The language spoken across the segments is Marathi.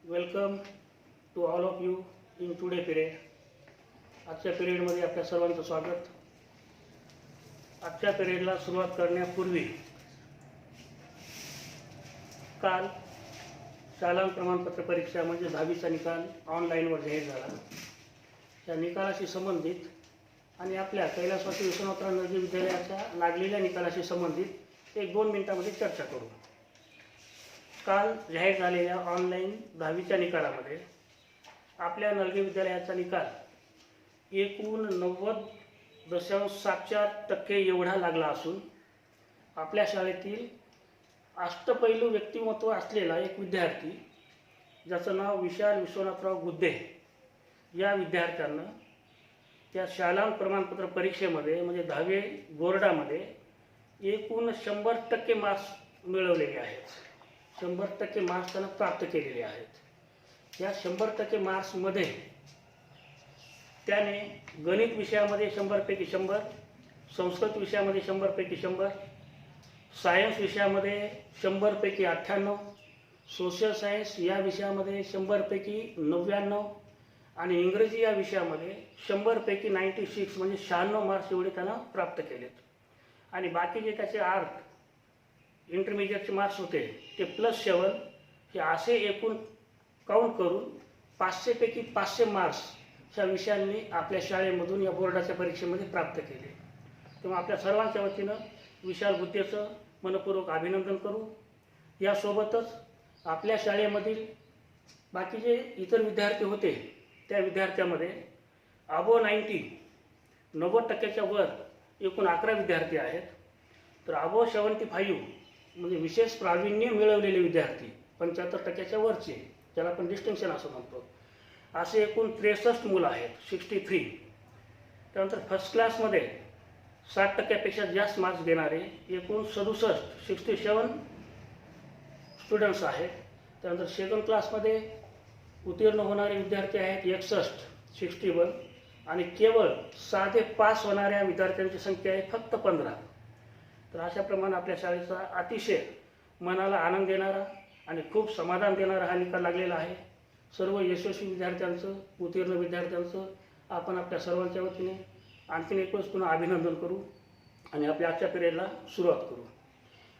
Welcome to all of you in today period. आजच्या पिरियडमध्ये आपल्या सर्वांचं स्वागत. आजच्या पिरियडला सुरुवात करण्यापूर्वी काल शालांत प्रमाणपत्र परीक्षा म्हणजे 10वीचा निकाल ऑनलाईनवर जाहीर झाला. त्या निकालाशी संबंधित आणि आपल्या कैलासवासी विश्वनाथराव नर्गे विद्यालयाच्या लागलेल्या निकालाशी संबंधित 1-2 मिनिटांमध्ये चर्चा करू. काल जाहीर झालेल्या ऑनलाईन 10वीच्या निकालामध्ये आपल्या नर्गे विद्यालयाचा निकाल एकूण 90.74% एवढा लागला असून आपल्या शाळेतील अष्टपैलू व्यक्तिमत्व असलेला एक विद्यार्थी ज्याचं नाव विशाल विश्वनाथराव गुद्दे या विद्यार्थ्यांना त्या शालांत प्रमाणपत्र परीक्षेमध्ये म्हणजे 10वी बोर्डामध्ये एकूण 100% मार्क्स मिळवलेले आहेत. 100% मार्क्स त्यांना प्राप्त केलेले आहेत. या 100% मार्क्समध्ये त्याने गणित विषयामध्ये 100पैकी 100, संस्कृत विषयामध्ये 100पैकी 100, सायन्स विषयामध्ये 100पैकी 98, सोशल सायन्स या विषयामध्ये 100पैकी 99 आणि इंग्रजी या विषयामध्ये 100पैकी 96 म्हणजे 96 मार्क्स एवढे त्यांना प्राप्त केलेत. आणि बाकी जे त्याचे आर्ट इंटरमिजिएटचे मार्क्स होते ते +7 हे असे एकूण काउंट करून 500पैकी 500 मार्क्स ह्या विषयांनी आपल्या शाळेमधून या बोर्डाच्या परीक्षेमध्ये प्राप्त केले. तेव्हा आपल्या सर्वांच्या वतीनं विशाल गुद्देचं मनपूर्वक अभिनंदन करू. यासोबतच आपल्या शाळेमधील बाकी जे इतर विद्यार्थी होते त्या विद्यार्थ्यामध्ये अबो 90% वर एकूण 11 विद्यार्थी आहेत. तर अबो 75 म्हणजे विशेष प्रावीण्य मिळवलेले विद्यार्थी 75% वरचे ज्याला आपण डिस्टिंक्शन असं म्हणतो असे एकूण 63 मुलं आहेत 63. त्यानंतर फर्स्ट क्लासमध्ये 60%पेक्षा जास्त मार्क्स देणारे एकूण 67 स्टुडंट्स आहेत. त्यानंतर सेकंड क्लासमध्ये उत्तीर्ण होणारे विद्यार्थी आहेत 61 आणि केवळ साधे पास होणाऱ्या विद्यार्थ्यांची संख्या आहे फक्त 15. तर अशाप्रमाणे आपल्या शाळेचा अतिशय मनाला आनंद देणारा आणि खूप समाधान देणारा हा निकाल लागलेला आहे. सर्व यशस्वी विद्यार्थ्यांचं उत्तीर्ण विद्यार्थ्यांचं आपण आपल्या सर्वांच्या वतीने आणखीन एकच पुन्हा अभिनंदन करू आणि आपल्या आजच्या पिरियडला सुरुवात करू.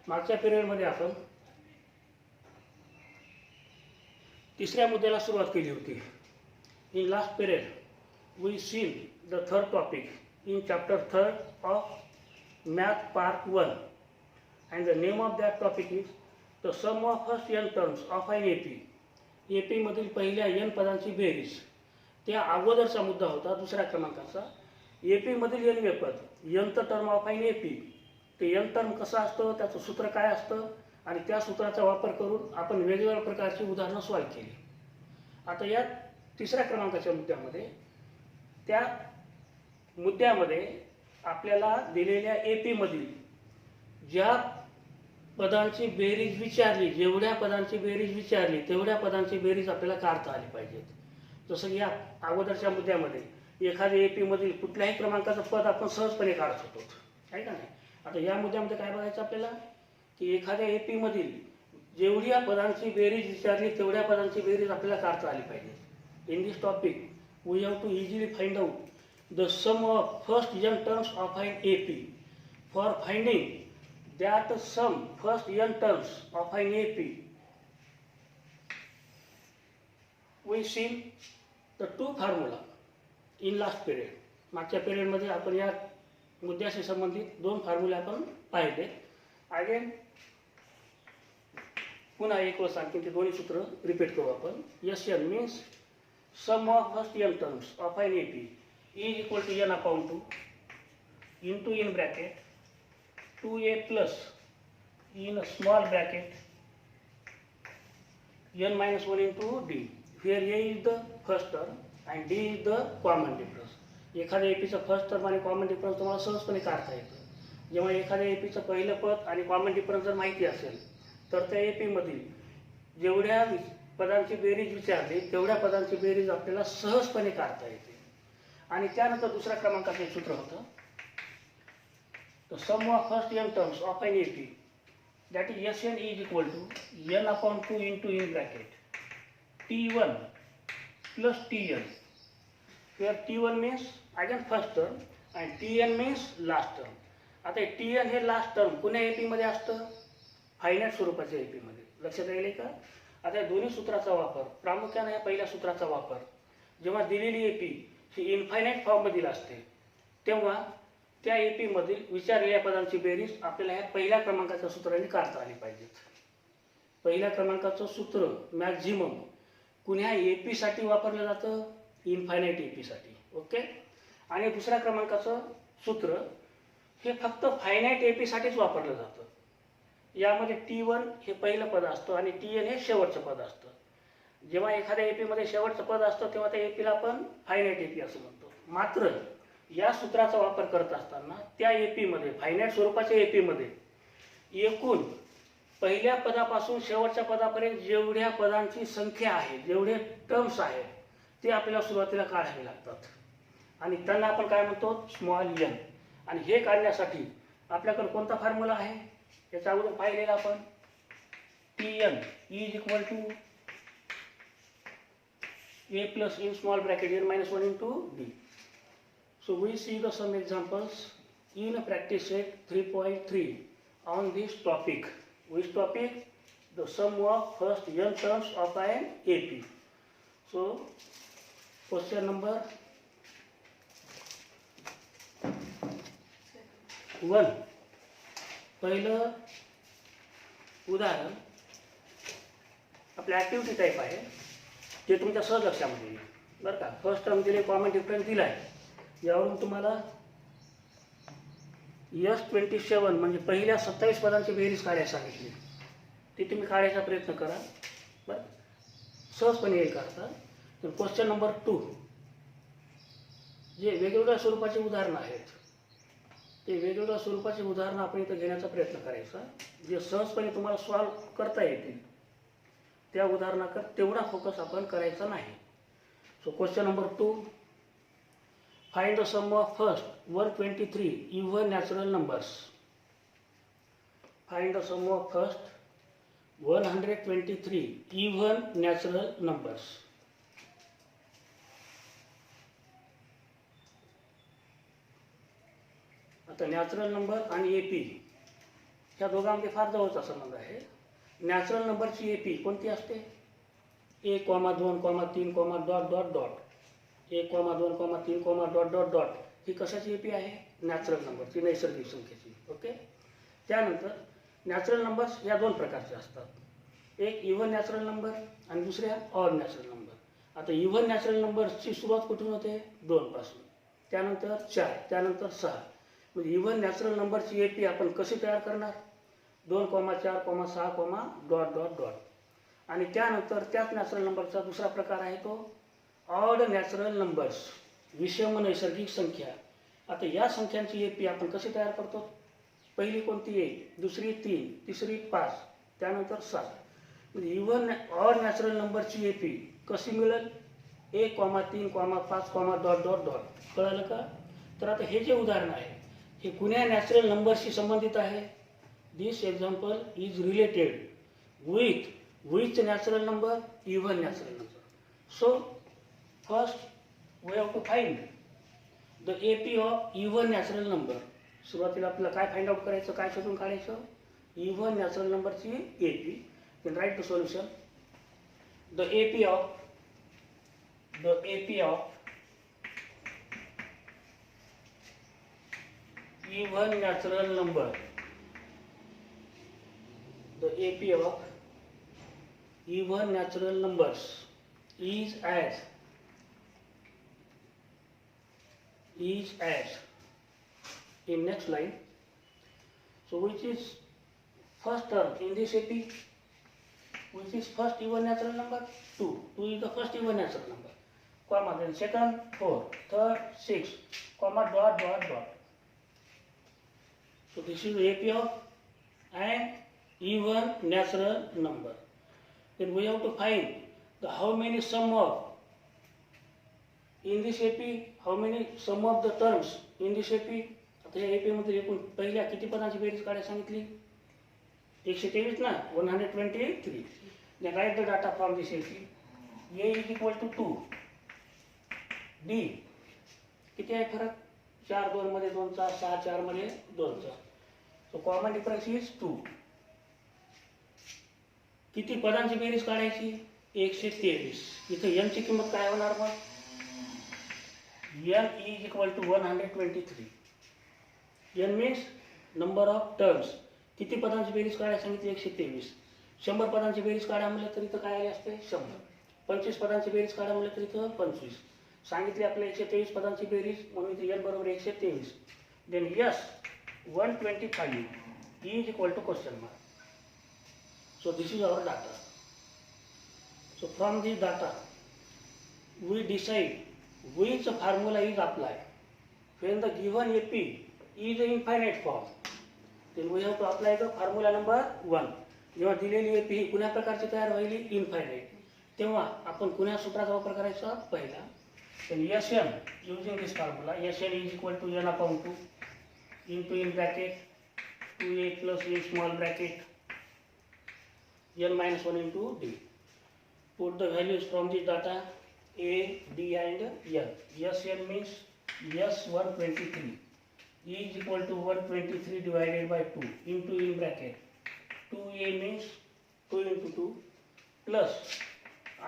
मागच्या पिरियडमध्ये आपण तिसऱ्या मुद्द्याला सुरुवात केली होती. In last period we seen the third topic in chapter 3 of math part 1 and the name of that topic is the sum of first n terms of an AP मधील पहिल्या n पदांची बेरीज. त्या अगोदरचा मुद्दा होता दुसऱ्या क्रमांकाचा AP मधील n वे पद nth term of an AP. ते n टर्म कसं असतं त्याचं सूत्र काय असतं आणि त्या सूत्राचा वापर करून आपण वेगवेगळ्या प्रकारची उदाहरणं सॉल्व्ह केली. आता या तिसऱ्या क्रमांकाच्या मुद्द्यामध्ये त्या मुद्द्यामध्ये आपल्याला दिलेल्या AP मधील ज्या पदांची बेरीज विचारली जेवढ्या पदांची बेरीज विचारली तेवढ्या पदांची बेरीज आपल्याला काढता आली पाहिजेत. जसं की या अगोदरच्या मुद्द्यामध्ये एखाद्या AP मधील कुठल्याही क्रमांकाचं पद आपण सहजपणे काढत होतो आहे का नाही. आता या मुद्द्यामध्ये काय बघायचं आपल्याला की एखाद्या AP मधील जेवढ्या पदांची बेरीज विचारली तेवढ्या पदांची बेरीज आपल्याला काढता आली पाहिजे. In this topic we have to easily find out the sum of first n terms of an AP. For finding that sum first n terms of an AP we see the two formula in last period. मागच्या पिरियडमध्ये आपण या मुद्द्याशी संबंधित 2 फॉर्म्युले आपण पाहिले. अगेन पुन्हा एक वेळेस आणखी ते दोन्ही सूत्र रिपीट करू आपण. SN means sum of first n terms of an AP is equal to n upon 2 into in bracket 2a plus in a small bracket n minus 1 into d, where a is the first term and d is the common difference. एखाद्या एपीचं फर्स्ट टर्म आणि कॉमन डिफरन्स तुम्हाला सहजपणे काढता येतं. जेव्हा एखाद्या एपीचं पहिलं पद आणि कॉमन डिफरन्स जर माहिती असेल तर त्या एपीमधील जेवढ्या पदांची बेरीज विचारली तेवढ्या पदांची बेरीज आपल्याला सहजपणे काढता येते. आणि त्यानंतर दुसऱ्या क्रमांकाचं एक सूत्र होतं the sum of first n terms of an AP that is Sn is equal to n upon 2 into in bracket T1 plus Tn. Here T1 means again first term and Tn means last term. आता Tn हे लास्ट टर्म कोण्या AP मध्ये असतं? फायनाईट स्वरूपाच्या AP मध्ये. लक्षात राहिले का? आता या दोन्ही सूत्राचा वापर, प्रामुख्याने या पहिल्या सूत्राचा वापर जेव्हा दिलेली AP ही इनफायनाईट फॉर्ममधील असते तेव्हा त्या AP मधील विचारलेल्या पदांची बेरीज आपल्याला ह्या पहिल्या क्रमांकाच्या सूत्राने काढता आली पाहिजेत. पहिल्या क्रमांकाचं सूत्र मॅक्झिमम कुण्या AP साठी वापरलं जातं? इनफायनाईट AP साठी. ओके. आणि दुसऱ्या क्रमांकाचं सूत्र हे फक्त फायनाईट AP साठीच वापरलं जातं. यामध्ये T1 हे पहिलं पद असतं आणि Tn हे शेवटचं पद असतं. जेव्हा एखाद्या AP मध्ये शेवटचं पद असतं तेव्हा त्या AP ला आपण फायनाईट AP असं म्हणतो. मात्र या सूत्राचा वापर करत असताना त्या AP मध्ये, फायनाईट स्वरूपाच्या AP मध्ये एकूण पहिल्या पदापासून शेवटच्या पदापर्यंत जेवढ्या पदांची संख्या आहे, जेवढे टर्म्स आहेत ते आपल्याला सुरुवातीला काढावे लागतात आणि त्यांना आपण काय म्हणतो? Small n. आणि हे काढण्यासाठी आपल्याकडे कोणता फॉर्म्युला आहे? याच्या अगोदर पाहिलेला आपण. Tn is equal to a plus in small bracket n minus 1 into d. So we see the some examples in practice set 3.3 on this topic. Which topic? The sum of first n terms of an AP. So question number 1. पहिलं उदाहरण आपल्या ॲक्टिव्हिटी टाईप आहे, ते तुमच्या सहज लक्षामध्ये येईल बरं का. फर्स्ट टर्म दिले, कॉमन डिफरन्स दिला आहे. यावरून तुम्हाला S27 म्हणजे पहिल्या 27 पदांची बेरीज काढायला सांगितली. ती तुम्ही काढायचा प्रयत्न करा बरं, सहजपणे येईल काढता. तर क्वेश्चन नंबर 2 जे वेगवेगळ्या स्वरूपाचे उदाहरणं आहेत ते वेगवेगळ्या स्वरूपाची उदाहरणं आपण इथं घेण्याचा प्रयत्न करायचा, जे सहजपणे तुम्हाला सॉल्व करता येतील. त्या उदाहरणाकडे तेवढा फोकस आपण करायचा नाही. So question number 2, find the sum of first 123 even natural numbers. Find the sum of first 123 even natural numbers. आता नॅचरल नंबर आणि AP ह्या दोघांमध्ये फार जवळचा संबंध आहे. नॅचरल नंबरची AP कोणती असते? 1, 2, 3, dot dot dot. 1, 2, 3, dot dot dot. ही कशाची AP आहे? नॅचरल नंबरची, नैसर्गिक संख्येची. ओके. त्यानंतर नॅचरल नंबर्स या दोन प्रकारचे असतात, एक इव्हन नॅचरल नंबर आणि दुसऱ्या ऑड नॅचरल नंबर. आता इव्हन नॅचरल नंबर्सची सुरुवात कुठून होते? 2 पासून, त्यानंतर 4, त्यानंतर 6. म्हणजे इव्हन नॅचरल नंबरची AP आपण कशी तयार करणार? 2, 4, 6, डॉट डॉट डॉट. आणि त्यानंतर त्याच नॅचरल नंबरचा दुसरा प्रकार आहे तो ऑड नॅचरल नंबर्स, विषम नैसर्गिक संख्या. आता या संख्यांची AP आपण कशी तयार करतो? पहिली कोणती 1, दुसरी 3, तिसरी 5, त्यानंतर 7. म्हणजे इव्हन ऑड नॅचरल नंबरची AP कशी मिळेल? 1, 3, 5, डॉट डॉट डॉट. कळालं का? तर आता हे जे उदाहरण आहे हे कुण्या नॅचरल नंबरशी संबंधित आहे? This example is related with which natural number? Even natural number. So first we have to find the AP of even natural number. सुरुवातीला आपल्याला काय फाइंड आउट करायचं, काय शोधून काढायचं? इव्हन नॅचरल नंबरची AP. Then write the solution. The AP of even natural number. The AP of even natural numbers is as in next line. So which is first term in this AP? Which is first even natural number? 2. 2 is the first even natural number. Comma, then second 4, third 6, comma, dot dot dot. So this is the AP of an even natural number. Then we have to find the how many sum of in this AP, how many sum of the terms in this AP. आता या AP मध्ये एकूण पहिल्या किती पदांची बेरीज काढायला सांगितली? 123 ना, 123. Then write the data from this AP. A is equal to 2, D किती आहे फरक, 4 2 मध्ये 2चा, 6 4 मध्ये 2चा, सो कॉमन डिफरन्स इज 2. किती पदांची बेरीज काढायची, 123. इथे n ची किंमत काय होणार मग, n is equal to 123. n means number of terms. किती पदांची बेरीज काढायला सांगितली, 123. 100 पदांची बेरीज काढा म्हणलं तरी तर काय आले असते 100. 25 पदांची बेरीज काढा म्हणलं तरी तर 25. सांगितली आपल्या 123 पदांची बेरीज, म्हणून इथे n बरोबर 123. Then yes 125 is equal to question mark. So this is our data. So from this data we decide which formula is applied. When the given AP is an infinite form, then we have to apply the formula number 1. जेव्हा दिलेली AP ही कुण्या प्रकारची तयार व्हायली, इन्फायनाइट, तेव्हा आपण कुण्या सूत्राचा वापर करायचा, पहिला. then Sn using this formula, Sn is equal to n upon 2 into in bracket 2a plus in small bracket n minus 1 into d. Put the values from this data a, d and n. Sn means S123 is equal to 123 divided by 2 into in bracket 2a means 2 into 2 plus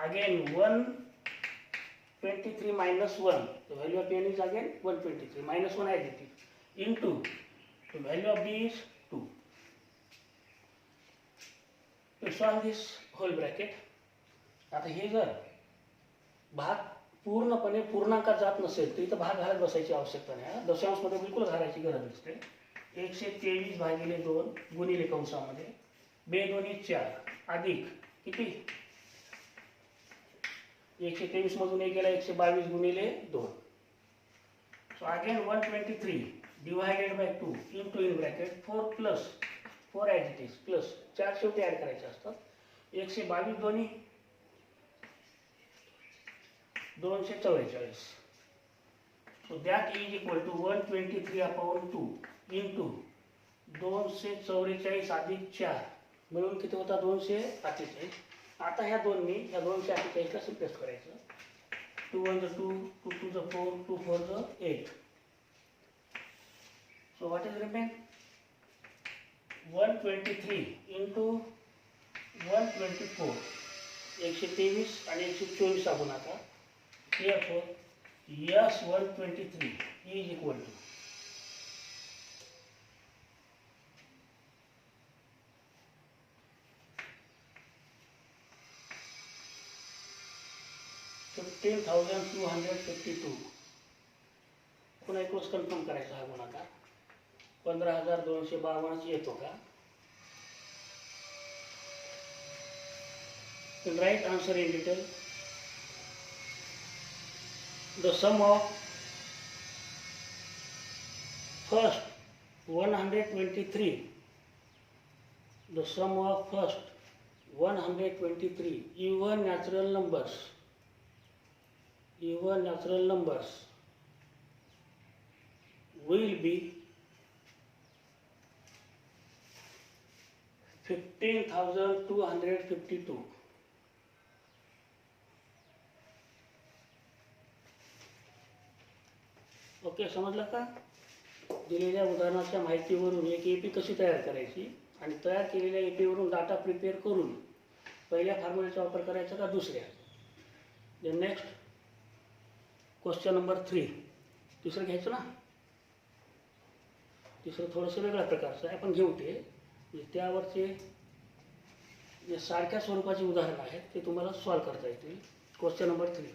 again 123 minus 1, the value of n is again 123 minus 1 as it is into the value of b is 2. To solve this whole bracket, आता हे जर भाग पूर्णपणे पूर्णांकात जात नसेल तर इथं भाग घालत बसायची आवश्यकता नाही. दशांशमध्ये बिलकुल घालायची गरज नसते. 123 भागिले 2 गुणिले कंसामध्ये 2 2 4 अधिक किती, 123 मधून 1 गेला 122 गुणिले 2. So again 123 divided by 2 into in bracket 4 plus 4 as it is plus 4 शेवटी ॲड करायचे असतात. 122 दोन्ही 244. So that is equal to 123 upon 2 into 244 अधिक 4 मिळून किती होता, 248. आता ह्या दोन्ही ह्या 248ला सिम्प्लेस्ट करायचं. 2 1 2, 2 2 4, 2 4 8. So what is remain, 123 into 124, 123 आणि 124 चा गुणाकार. Therefore S123 is equal to 15,252. पुन्हा एक वेळेस कन्फर्म करायचा हा गुणाकार. 15,252 येतो का. Right answer in detail. The sum of first 123, the sum of first 123 even natural numbers will be 15,252. Okay, समजलं का. दिलेल्या उदाहरणाच्या माहितीवरून एक एपी कशी तयार करायची आणि तयार केलेल्या एपीवरून डाटा प्रिपेअर करून पहिल्या फॉर्म्युल्याचा वापर करायचा का दुसऱ्या. Then next question number 3. तिसरं घ्यायचं ना. तिसरं थोडंसं वेगळ्या प्रकारचं आहे, आपण घेऊ ते. त्यावरचे जे सारख्या स्वरूपाची उदाहरणं आहेत ते तुम्हाला सॉल्व करता येतील. Question number 3.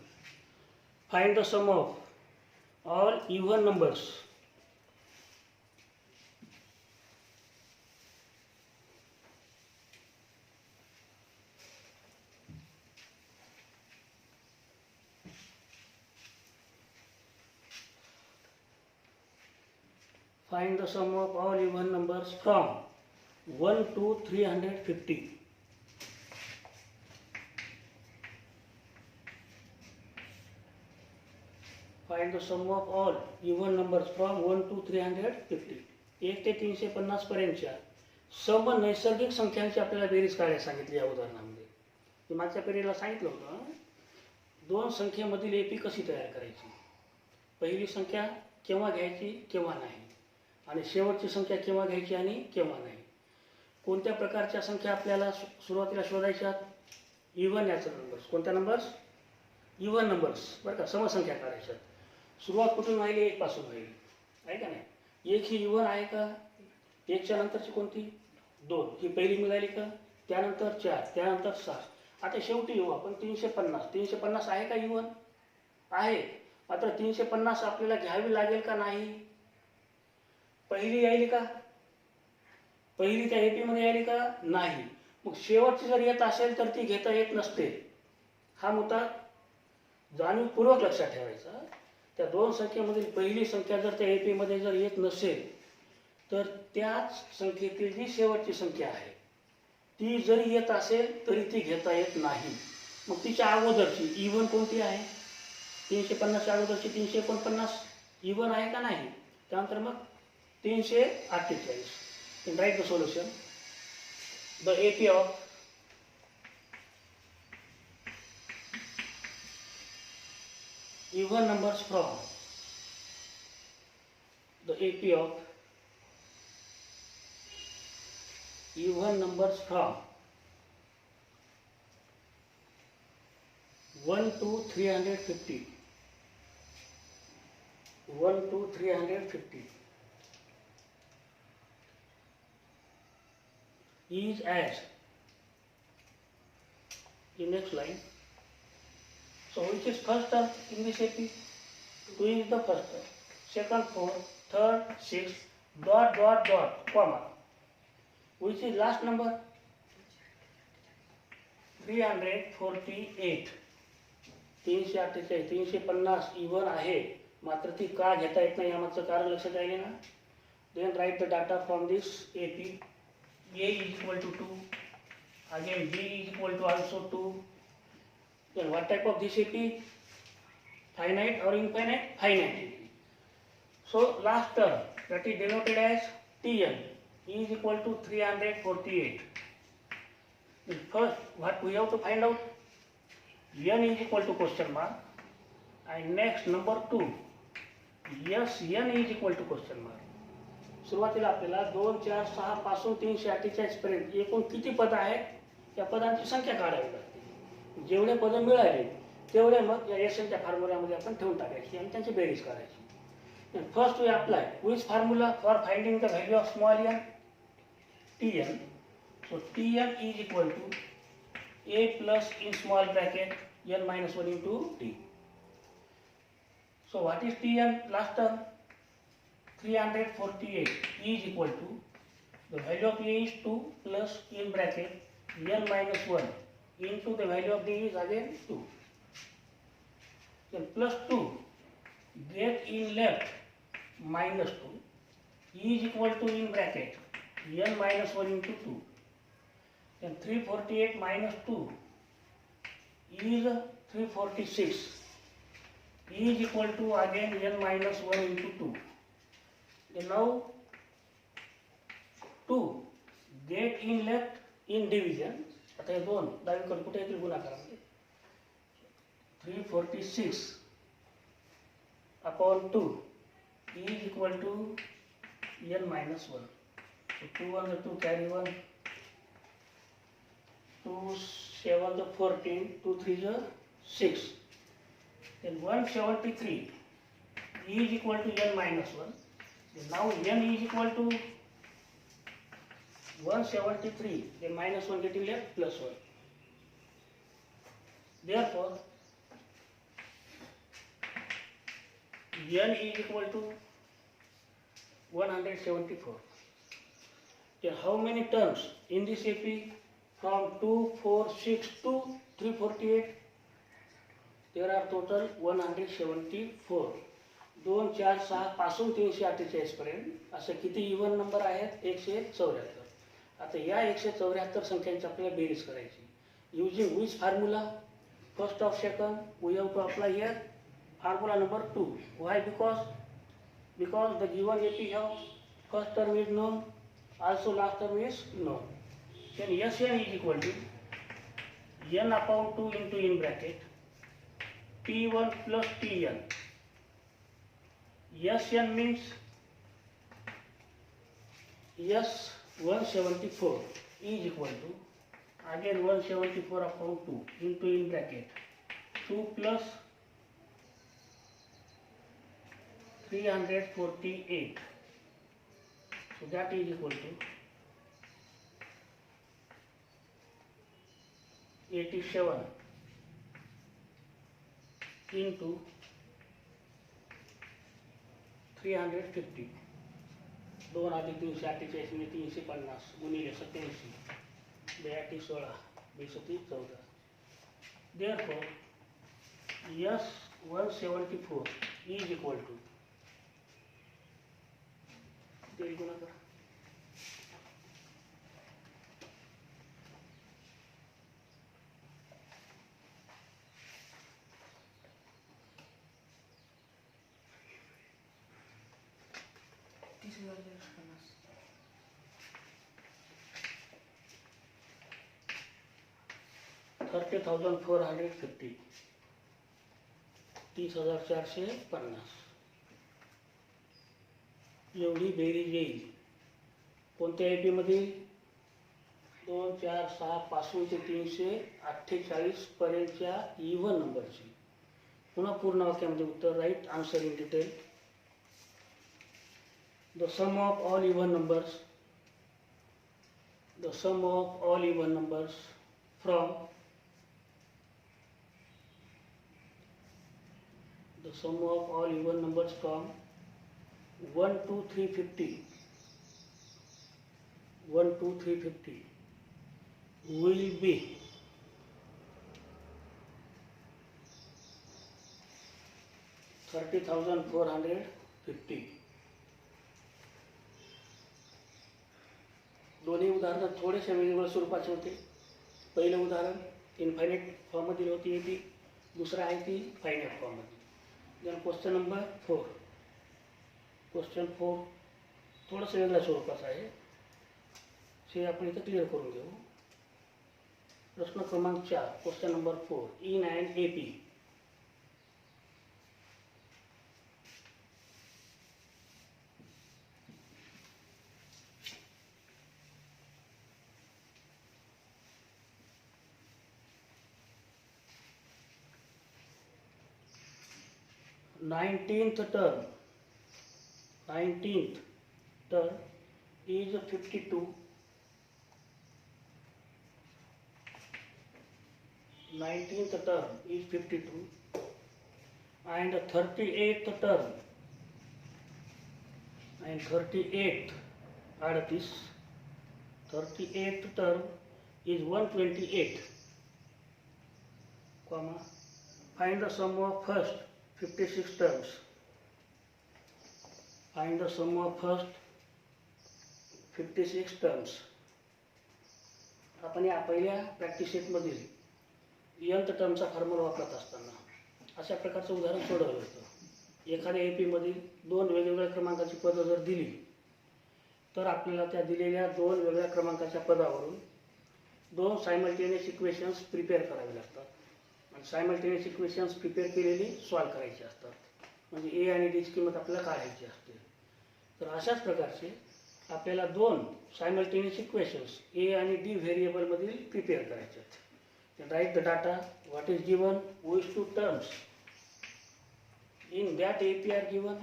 Find the sum of all even numbers. Find the sum of all even numbers from 1 to 350. Find the sum of all even numbers from 1 to 350. 1 ते 350 पर्यंतच्या सम नैसर्गिक संख्यांची आपल्याला बेरीज काढायला सांगितली या उदाहरणामध्ये. मी मागच्या पिरियडला सांगितलं होतं दोन संख्येमधील एपी कशी तयार करायची, पहिली संख्या केव्हा घ्यायची केव्हा नाही, आणि शेवटची संख्या केव्हा घ्यायची आणि केव्हा नाही. कोणत्या प्रकारच्या संख्या आपल्याला सुरुवातीला शोधायच्या, इव्हन नॅचरल नंबर्स. कोणत्या नंबर्स, इव्हन नंबर्स बरं का, समसंख्या काढायच्या. सुरुवात कुठून व्हायली, एक पासून व्हायली आहे का नाही. एक ही इव्हन आहे का, एकच्या नंतरची कोणती, दोन, ही पहिली मिळाली का, त्यानंतर चार, त्यानंतर सहा. आता शेवटी येऊ आपण 350. 350 आहे का इव्हन, आहे. मात्र 350 आपल्याला घ्यावी लागेल का नाही, पहिली यायली का, पहिली त्या एपी मध्ये यायली का नाही. मग शेवटची जर येत असेल तर ती घेता येत नसते. हा मुद्दा जाणीवपूर्वक लक्षात ठेवायचा. त्या दोन संख्येमधील पहिली संख्या जर त्या एपी मध्ये जर येत नसेल तर त्याच संख्येतील जी शेवटची संख्या आहे ती जरी येत असेल तरी ती घेता येत नाही. मग तिच्या अगोदरची इव्हन कोणती आहे, 350च्या अगोदरची 349 इव्हन आहे का नाही. त्यानंतर मग 348. Write the solution. The AP of even numbers from the AP of even numbers from 1 to 350 1 to 350 is as in next line. So which is first term in this AP? 2 is the first term, second 4, third 6, dot dot dot, comma. Which is last number? 348. 348, 350 even आहे, मात्र ती का घेता येत नाही यामागचं कारण लक्षात आले ना. Then write the data from this AP. A is equal to 2, again B is equal to also 2. Then what type of this AP? Finite or infinite? Finite. So last term, that is denoted as Tn, is equal to 348. Then first, what we have to find out? N is equal to question mark. And next number 2, Sn is equal to question mark. सुरुवातीला आपल्याला 2, 4, 6 पासून 348 पर्यंत एकूण किती पद आहेत त्या पदांची संख्या काढावी लागते. जेवढे पद मिळाले तेवढे मग या एसएनच्या फॉर्म्युल्यामध्ये आपण ठेवून टाकायची आणि त्यांची बेरीज करायची. First we apply which formula for finding the value of small n, Tn. So Tn is equal to A plus in small bracket n minus 1 into T. So what is Tn last term? 348 is equal to the value of A is 2 plus in bracket n minus 1 into the value of D is again 2. Then plus 2 get in left minus 2 is equal to in bracket n minus 1 into 2. Then 348 minus 2 is 346 is equal to again n minus 1 into 2. Then now 2 get in left in division. आता हे दोन डावीकडे कुठे येतील गुणाकारामध्ये. 346 upon 2 is equal to n minus 1. So 2 1 the 2 carry 1, 2 7 the 14, 2 3 the 6. Then 173 is equal to n minus 1. Then now n is equal to 173, then minus 1 getting left plus 1. Therefore, n is equal to 174. Then how many terms in this AP from 2, 4, 6 to 348? There are total 174. 2, 4, 6 पासून 348 पर्यंत असे किती इव्हन नंबर आहेत, 174. आता या 174 संख्यांची आपल्याला बेरीज करायची. Using which formula? First of second we have to apply here formula number 2. Why? because the given AP have first term is known, also last term is known. Then Sn is equal to n upon 2 into in bracket T1 plus Tn. Sn means S174 is equal to, again 174 upon 2 into in bracket 2 plus 348. So that is equal to 87 into 350. 2 अधिक 348 म्हणजे 350 गुणिले 87 82 16 20 14. Therefore, S174 is equal to, तेरी गुणा कर, $30,450. 30,450 एवढी बेरीज येईल. कोणत्या एपी मध्ये? 2 4 6 पासून ते 348 पर्यंतच्या इव्हन नंबरची. पुन्हा पूर्ण वाक्यामध्ये उत्तर right answer in detail. The sum of all even numbers, the sum of all even numbers from the sum of all even numbers from 1 to 350 will be 30,450. दोन्ही उदाहरणं थोडेसे वेगवेगळ्या स्वरूपाचे होते. पहिलं उदाहरण इन्फायनाईट फॉर्ममध्ये होती एपी, दुसरं आहे ती फायनाईट फॉर्ममध्ये. Then question number 4. क्वेश्चन 4 थोडंसं वेगळ्या स्वरूपाचं आहे, हे आपण इथं क्लिअर करून घेऊ. प्रश्न क्रमांक 4, question number 4. In and AP nineteenth term is 52. 19th term is 52 and 38th term and 38th add this 38th term is 128, comma, find the sum of first 56 terms. Find the sum of first 56 terms. आपण या पहिल्या प्रॅक्टिस सेटमधील nth टर्मचा फॉर्म्युला वापरत असताना अशा प्रकारचं उदाहरण सोडवलं होतं. एखाद्या एपीमधील 2 वेगवेगळ्या क्रमांकाची पदं जर दिली तर आपल्याला त्या दिलेल्या 2 वेगळ्या क्रमांकाच्या पदावरून 2 सायमल्टेनियस इक्वेशन्स प्रिपेअर करावे लागतात आणि सायमल्टेनियस इक्वेशन्स प्रिपेअर केलेली सॉल्व करायची असतात. म्हणजे ए आणि डीची किंमत आपल्याला काढायची असते. तर अशाच प्रकारचे आपल्याला 2 सायमल्टेनियस इक्वेशन्स ए आणि डी व्हेरिएबलमधील प्रिपेअर करायचे आहेत. Write the data, what is given, which 2 terms in that AP are given.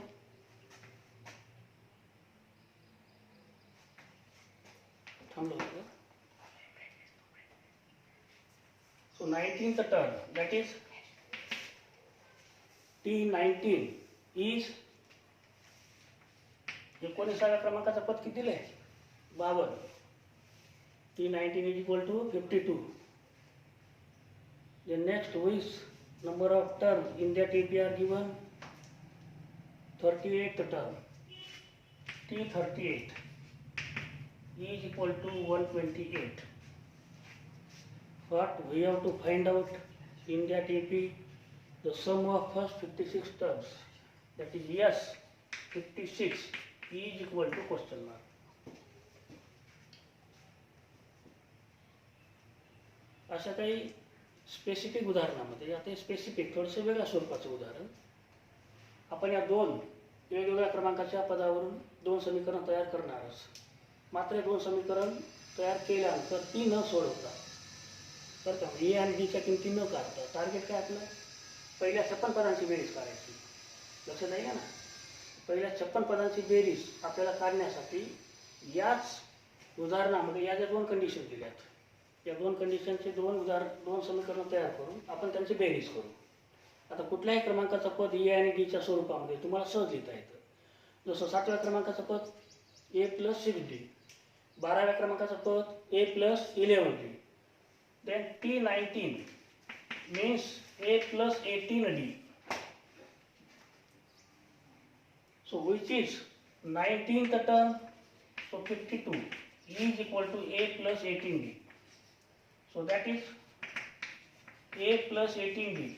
So 19th term, that is T19 is 19व्या क्रमांकाचं पद किती दिले? 52. T19 is equal to 52. The next which number of terms in that AP are given? 38th term. T38 is equal to 128. What we have to find out in that AP? The sum of first 56 terms, that is S56 is equal to question mark. अशा काही स्पेसिफिक उदाहरणामध्ये, आता हे स्पेसिफिक थोडंसं वेगळ्या स्वरूपाचं उदाहरण, आपण या दोन वेगवेगळ्या क्रमांकाच्या पदावरून दोन समीकरण तयार करणार आहोत. मात्र दोन समीकरण तयार केल्यानंतर ती न सोडवता, बरं का, ए आणि बीच्या किमती न काढता टार्गेट काय आपलं, पहिल्या 56 पदांची बेरीज काढायची. लक्षात आहे ना, पहिल्या 56 पदांची बेरीज आपल्याला काढण्यासाठी याच उदाहरणामध्ये या ज्या दोन कंडिशन दिल्यात, या दोन कंडिशनचे दोन समीकरण तयार करून आपण त्यांची बेरीज करू. आता कुठल्याही क्रमांकाचं पद ए आणि डीच्या स्वरूपामध्ये तुम्हाला सहज लिहिता येतं. जसं 7व्या क्रमांकाचं पद ए प्लस 6d, 12व्या क्रमांकाचं पद a plus 11d, then T19 means a plus 18d. So which is 19th term, so 52 is equal to a plus 18d. So that is a plus 18d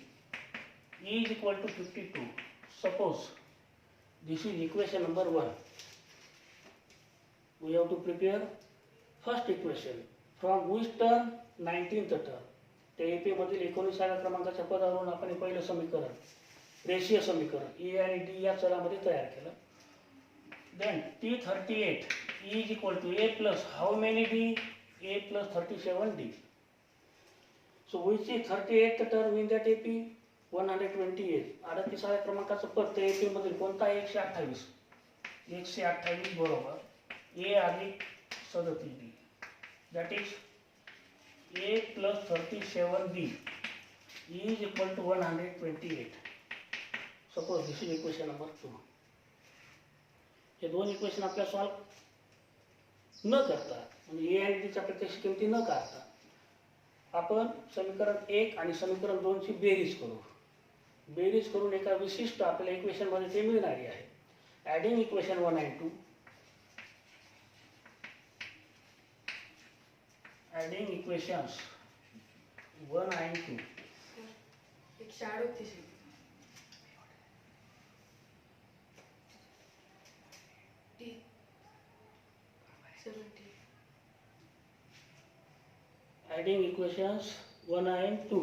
is equal to 52. Suppose this is equation number 1. We have to prepare first equation from which term, 19th term. त्या AP मधील 19व्या क्रमांकाच्या पदावरून आपण पहिलं समीकरण, रेषीय समीकरण ए आणि डी या चलामध्ये तयार केलं. Then T38 is equal to a plus how many d, a plus 37d. So which is 38th term in that AP, 128. 38व्या क्रमांकाचं पद त्या AP मधील कोणता, 128. 128 बरोबर a अधिक 37d, that is a plus 37d is equal to 128. Suppose this is equation number 2. हे दोन इक्वेशन आपल्याला सॉल्व न करता, म्हणजे ए आणि डीच्या प्रत्यक्ष किमती न काढता, आपण समीकरण 1 आणि समीकरण 2 ची बेरीज करू. बेरीज करून एका विशिष्ट आपल्याला इक्वेशन मध्ये ते मिळणारी आहे. Adding equation 1 and 2, adding equations 1 and 2. एक shadow होती सी. T70. Adding equations 1 and 2.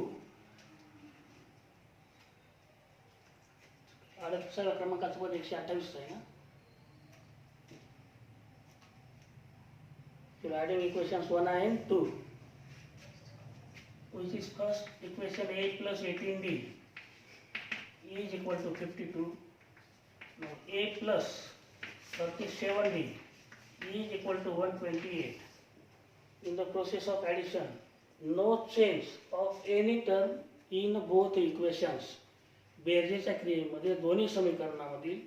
38व्या क्रमांकाचं पद 128 आहे ना. So adding equations 1 and 2, which is first equation a plus 18d is equal to 52. Now a plus 37d is equal to 128. In the process of addition, no change of any term in both equations. बेरजेच्या क्रियेमध्ये दोन्ही समीकरणामधील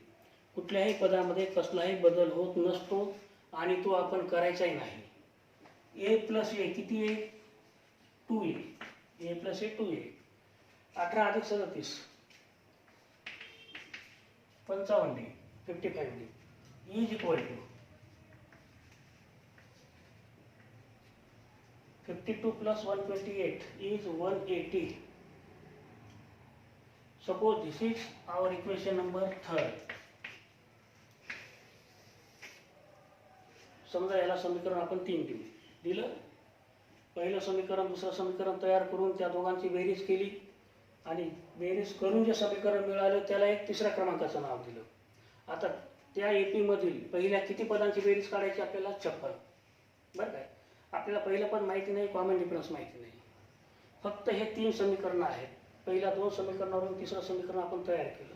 कुठल्याही पदामध्ये कसलाही बदल होत नसतो आणि तो आपण करायचाही नाही. ए प्लस ए किती आहे, 2a. ए प्लस ए 2a. 18 अधिक 37 55d, 55d is equal to 52 plus 128 is 180. Suppose this is our equation number 3. समजा याला समीकरण आपण 3 दिलं. पहिलं समीकरण दुसरं समीकरण तयार करून त्या दोघांची बेरीज केली आणि बेरीज करून जे समीकरण मिळालं त्याला एक तिसऱ्या क्रमांकाचं नाव दिलं. आता त्या AP मधील पहिल्या किती पदांची बेरीज काढायची आपल्याला, 56. बरं काय, आपल्याला पहिलं पद माहिती नाही, कॉमन डिफरन्स माहिती नाही, फक्त हे 3 समीकरणं आहेत. पहिल्या 2 समीकरणावरून तिसरं समीकरण आपण तयार केलं.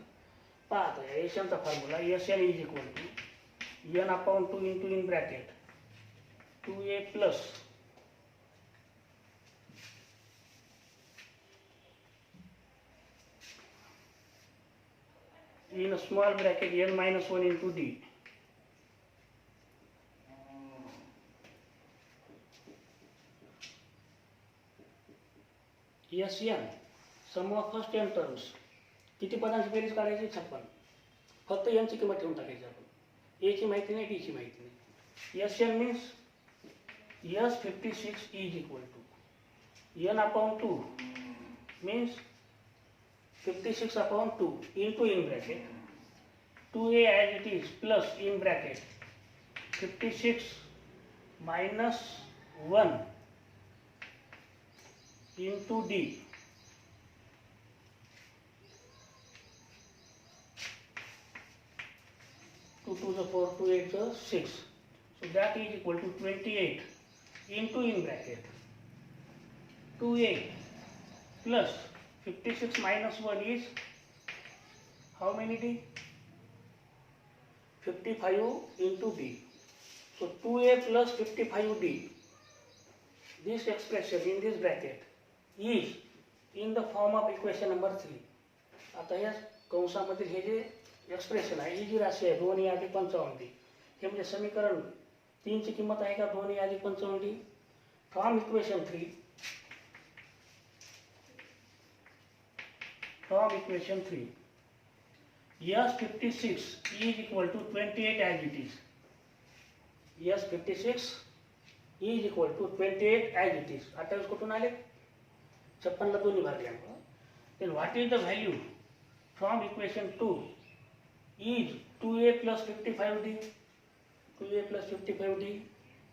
पहा आता एशनचा formula SN is equal to n upon 2 into in bracket 2a plus in a small bracket n minus 1 into d. SN sum of first n terms. किती पदांची बेरीज काढायची, 56. फक्त n ची किंमत ठेवून टाकायची आपण. a ची माहिती नाही, d ची माहिती नाही. SN means S56 is equal to n upon 2 means 56 upon 2 into in bracket 2a as it is plus in bracket 56 minus 1 into d 2 to the 4, 2 8 the 6. So that is equal to 28 into in bracket 28 plus 56 minus 1 is how many D? 55 into D. So 2A plus 55D. This expression in this bracket is in the form of equation number 3. आता या कंसामधील हे जे एक्सप्रेशन आहे ही जी राशी आहे 2A अधिक 55D हे म्हणजे समीकरण 3 ची किंमत आहे का 2A अधिक 55D from equation 3 S56 is equal to 28 as it is. S56 is equal to 28 as it is. 28 कुठून आले 56 ला दोन्ही भाग घ्या. Then what is the value from equation 2 is 2A plus 55D. 2A plus 55D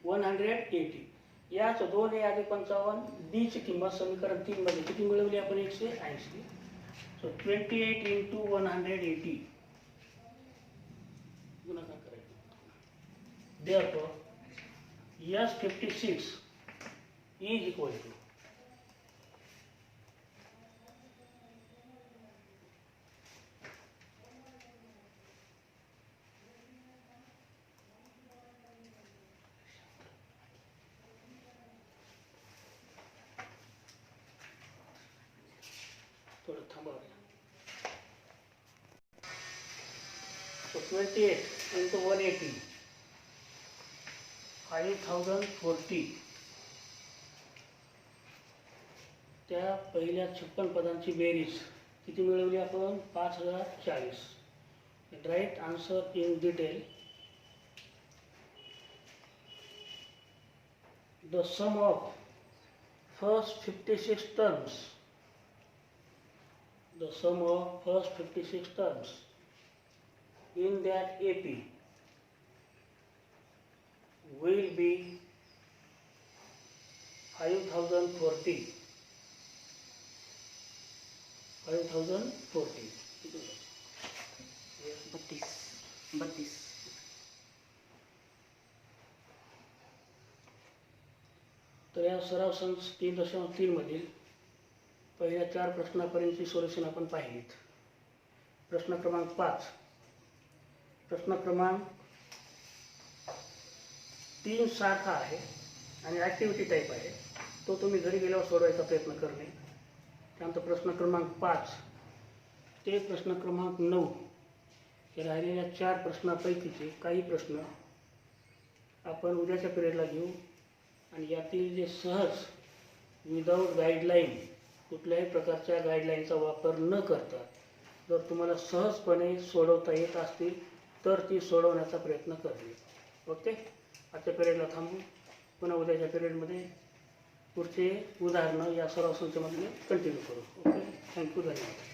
180. याच 2A अधिक 55 D ची किंमत समीकरण 3 मध्ये किती मिळवली आपण 180. So 28 into 180 गुणाकार करायचा. Therefore S56 is equal to थोडं थांबा. So 28 into 180 5040. त्या पहिल्या 56 पदांची बेरीज किती मिळवली आपण 5040. Right answer in detail. The sum of first 56 terms. The sum of first 56 terms in that AP will be 5040. 5040. 32. तर या सराव संच 3.3 मधील पहिल्या 4 प्रश्नापर्यंतची सोल्युशन आपण पाहिलीत. प्रश्न क्रमांक 5. प्रश्न क्रमांक 3 सारखा आहे आणि ॲक्टिव्हिटी टाईप आहे. तो तुम्ही घरी गेल्यावर सोडवायचा प्रयत्न करणे. त्यानंतर प्रश्न क्रमांक 5 ते प्रश्न क्रमांक 9 हे राहिलेल्या 4 प्रश्नापैकीचे काही प्रश्न आपण उद्याच्या पिरियडला घेऊ आणि यातील जे सहज विदाऊट गाईडलाईन कुठल्याही प्रकारच्या गाईडलाईनचा वापर न करता जर तुम्हाला सहजपणे सोडवता येत असतील तर ती सोडवण्याचा प्रयत्न करणे. ओके. आजच्या पिरियडला थांबू. पुन्हा उद्याच्या पिरियडमध्ये पुढचे उदाहरणं या सराव संचामध्ये कंटिन्यू करू. ओके. थँक्यू. धन्यवाद.